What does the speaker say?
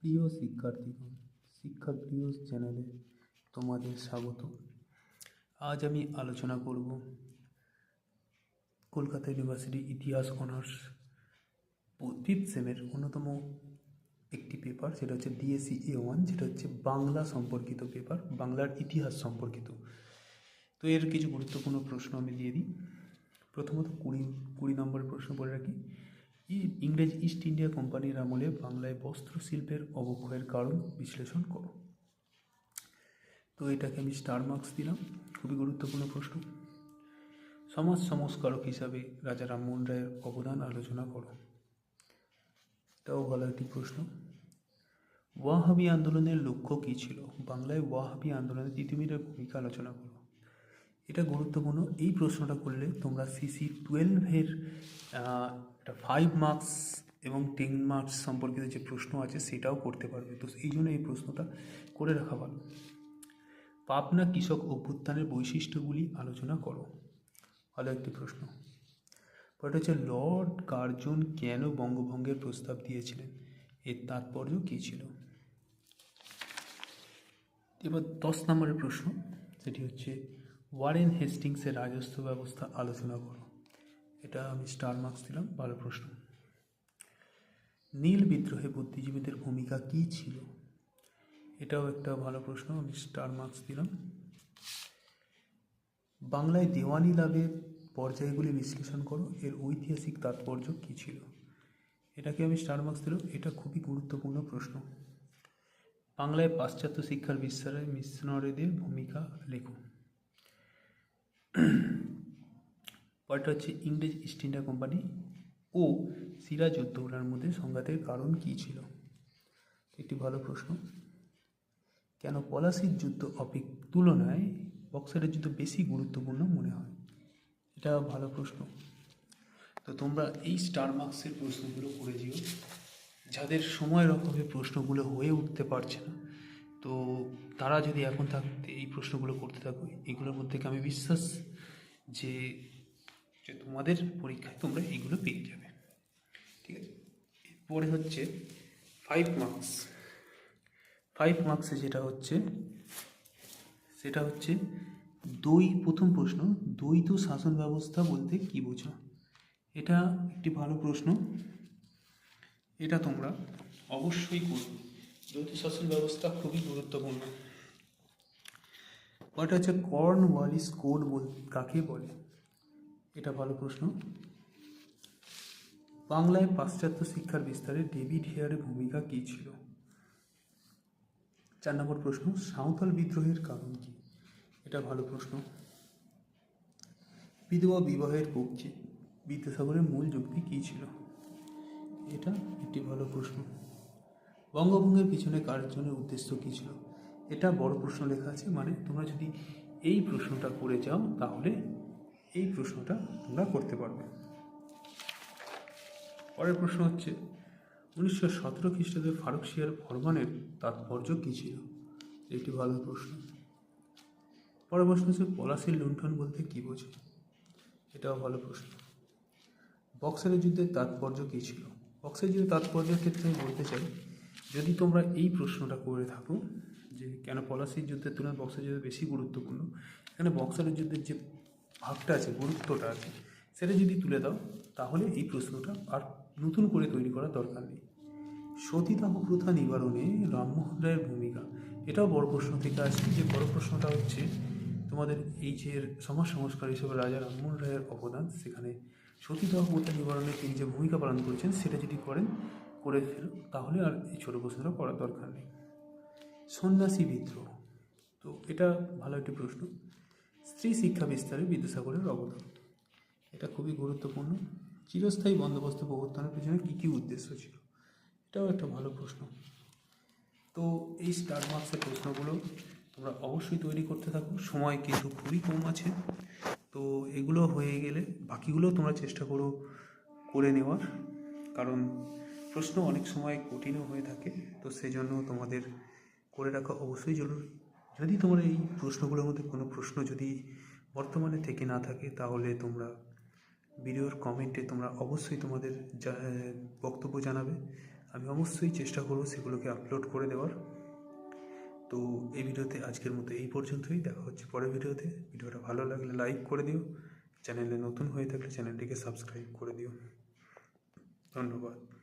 প্রিয় শিক্ষার্থীগণ, শিক্ষাপ্রিয় চ্যানেলে তোমাদের স্বাগত। আজ আমি আলোচনা করব কলকাতা ইউনিভার্সিটি ইতিহাস অনার্স ফিফথ সেমের অন্যতম একটি পেপার, সেটা হচ্ছে ডিএসসি A1, যেটা হচ্ছে বাংলা সম্পর্কিত পেপার, বাংলার ইতিহাস সম্পর্কিত। তো এর কিছু গুরুত্বপূর্ণ প্রশ্ন আমি দিয়ে দিই। প্রথমত 20 নম্বরের প্রশ্ন বলে রাখি, ইংরেজ ইস্ট ইন্ডিয়া কোম্পানির আমলে বাংলায় বস্ত্র শিল্পের অবক্ষয়ের কারণ বিশ্লেষণ করো। তো এটাকে আমি স্টার মার্কস দিলাম, খুবই গুরুত্বপূর্ণ প্রশ্ন। সমাজ সংস্কারক হিসাবে রাজা রামমোহন রায়ের অবদান আলোচনা করো। এটাও ভালো একটি প্রশ্ন। ওয়াহাবি আন্দোলনের লক্ষ্য কী ছিল? বাংলায় ওয়াহাবি আন্দোলনের তিতুমিরের ভূমিকা আলোচনা করো। এটা গুরুত্বপূর্ণ। এই প্রশ্নটা করলে তোমরা CC12-এর 5 মার্কস এবং 10 মার্কস সম্পর্কিত যে প্রশ্ন আছে সেটাও করতে পারবে। তো এই জন্য এই প্রশ্নটা করে রাখা ভালো। পাবনা কৃষক অভ্যুত্থানের বৈশিষ্ট্যগুলি আলোচনা করো। ভালো একটি প্রশ্ন। পরটা হচ্ছে লর্ড কার্জন কেন বঙ্গভঙ্গের প্রস্তাব দিয়েছিলেন? এর তাৎপর্য কী ছিল? এবার 10 নম্বরের প্রশ্ন, সেটি হচ্ছে ওয়ারেন হেস্টিংসের রাজস্ব ব্যবস্থা আলোচনা করো। এটা আমি স্টার মার্কস দিলাম, ভালো প্রশ্ন। নীল বিদ্রোহে বুদ্ধিজীবীদের ভূমিকা কী ছিল? এটাও একটা ভালো প্রশ্ন, আমি স্টার মার্কস দিলাম। বাংলায় দেওয়ানি লাভের পর্যায়গুলি বিশ্লেষণ করো, এর ঐতিহাসিক তাৎপর্য কী ছিল? এটাকে আমি স্টার মার্কস দিলাম, এটা খুবই গুরুত্বপূর্ণ প্রশ্ন। বাংলায় পাশ্চাত্য শিক্ষার বিস্তারে মিশনারিদের ভূমিকা লেখো। পরটা হচ্ছে ইংরেজ ইস্ট ইন্ডিয়া কোম্পানি ও সিরাজউদ্দৌলার মধ্যে সংঘাতের কারণ কী ছিল? একটি ভালো প্রশ্ন। কেন পলাশির যুদ্ধ তুলনায় বক্সারের যুদ্ধ বেশি গুরুত্বপূর্ণ মনে হয়? এটা ভালো প্রশ্ন। তো তোমরা এই স্টার মার্কসের প্রশ্নগুলো করে দিও। যাদের সময়ের অভাবে প্রশ্নগুলো হয়ে উঠতে পারছে না, তো তারা যদি এখন থাকতে এই প্রশ্নগুলো করতে থাকো, এগুলোর মধ্যে আমি বিশ্বাস যে তোমাদের পরীক্ষায় তোমরা এগুলো পেয়ে যাবে। ঠিক আছে, এরপরে হচ্ছে 5 মার্কস। 5 মার্কসে সেটা হচ্ছে প্রথম প্রশ্ন, দ্বৈত শাসন ব্যবস্থা বলতে কী বোঝো? এটা একটি ভালো প্রশ্ন, এটা তোমরা অবশ্যই করবে। দ্বৈত শাসন ব্যবস্থা খুবই গুরুত্বপূর্ণ। ওটা হচ্ছে কর্নওয়ালিস কোড কাকে বলে? এটা ভালো প্রশ্ন। বাংলায় পাশ্চাত্য শিক্ষার বিস্তারে ডেভিড হেয়ারের ভূমিকা কী ছিল? 4 নম্বর প্রশ্ন, সাঁওতাল বিদ্রোহের কারণ কী? এটা ভালো প্রশ্ন। বিধবা বিবাহের পক্ষে বিদ্যাসাগরের মূল যুক্তি কী ছিল? এটা একটি ভালো প্রশ্ন। বঙ্গভঙ্গের পিছনে কার্জনের উদ্দেশ্য কী ছিল? এটা বড় প্রশ্ন লেখা আছে, মানে তোমরা যদি এই প্রশ্নটা করে যাও তাহলে এই প্রশ্নটা তোমরা করতে পারবে। পরের প্রশ্ন হচ্ছে 1917 খ্রিস্টাব্দে ফারুকশিয়ার ফরমানের তাৎপর্য কী ছিল? এটি ভালো প্রশ্ন। পরের প্রশ্ন হচ্ছে পলাশির লুণ্ঠন বলতে কী বোঝে? এটাও ভালো প্রশ্ন। বক্সারের যুদ্ধের তাৎপর্য কী ছিল? বক্সারের যুদ্ধের তাৎপর্যের ক্ষেত্রে আমি বলতে চাই, যদি তোমরা এই প্রশ্নটা করে থাকো যে কেন পলাশির যুদ্ধের তুলনায় বক্সারের যুদ্ধ বেশি গুরুত্বপূর্ণ, এখানে বক্সারের যুদ্ধের যে ভাগটা আছে, গুরুত্বটা আছে, সেটা যদি তুলে দাও তাহলে এই প্রশ্নটা আর নতুন করে তৈরি করার দরকার নেই। সতীদাহ প্রথা নিবারণে রামমোহন রায়ের ভূমিকা, এটাও বড় প্রশ্ন থেকে আসছে। যে বড় প্রশ্নটা হচ্ছে তোমাদের এই যে সমাজ সংস্কার হিসেবে রাজা রামমোহন রায়ের অবদান, সেখানে সতীদাহ প্রথা নিবারণে তিনি যে ভূমিকা পালন করেছেন সেটা যদি করে ফেলো তাহলে আর এই ছোটো প্রশ্নটা করার দরকার নেই। সন্ন্যাসী বিদ্রোহ, তো এটা ভালো একটি প্রশ্ন। স্ত্রী শিক্ষা বিস্তারে বিদ্যাসাগরের অবদান, এটা খুবই গুরুত্বপূর্ণ। চিরস্থায়ী বন্দোবস্ত প্রবর্তনের পিছনে কী কী উদ্দেশ্য ছিল? এটাও একটা ভালো প্রশ্ন। তো এই স্টার মার্কসের প্রশ্নগুলো তোমরা অবশ্যই তৈরি করতে থাকো, সময় কিন্তু খুবই কম আছে। তো এগুলো হয়ে গেলে বাকিগুলো তোমরা চেষ্টা করো করে নেওয়ার, কারণ প্রশ্ন অনেক সময় কঠিনও হয়ে থাকে, তো সেজন্য তোমাদের করে রাখা অবশ্যই জরুরি। যদি তোমরা এই প্রশ্নগুলোর মধ্যে কোনো প্রশ্ন যদি বর্তমানে থেকে না থাকে তাহলে তোমরা ভিডিওর কমেন্টে তোমরা অবশ্যই তোমাদের বক্তব্য জানাবে। আমি অবশ্যই চেষ্টা করব সেগুলোকে আপলোড করে দেওয়ার। তো এই ভিডিওতে আজকের মতো এই পর্যন্তই। দেখা হচ্ছে পরের ভিডিওতে। ভিডিওটা ভালো লাগলে লাইক করে দিও, চ্যানেলে নতুন হয়ে থাকলে চ্যানেলটিকে সাবস্ক্রাইব করে দিও। ধন্যবাদ।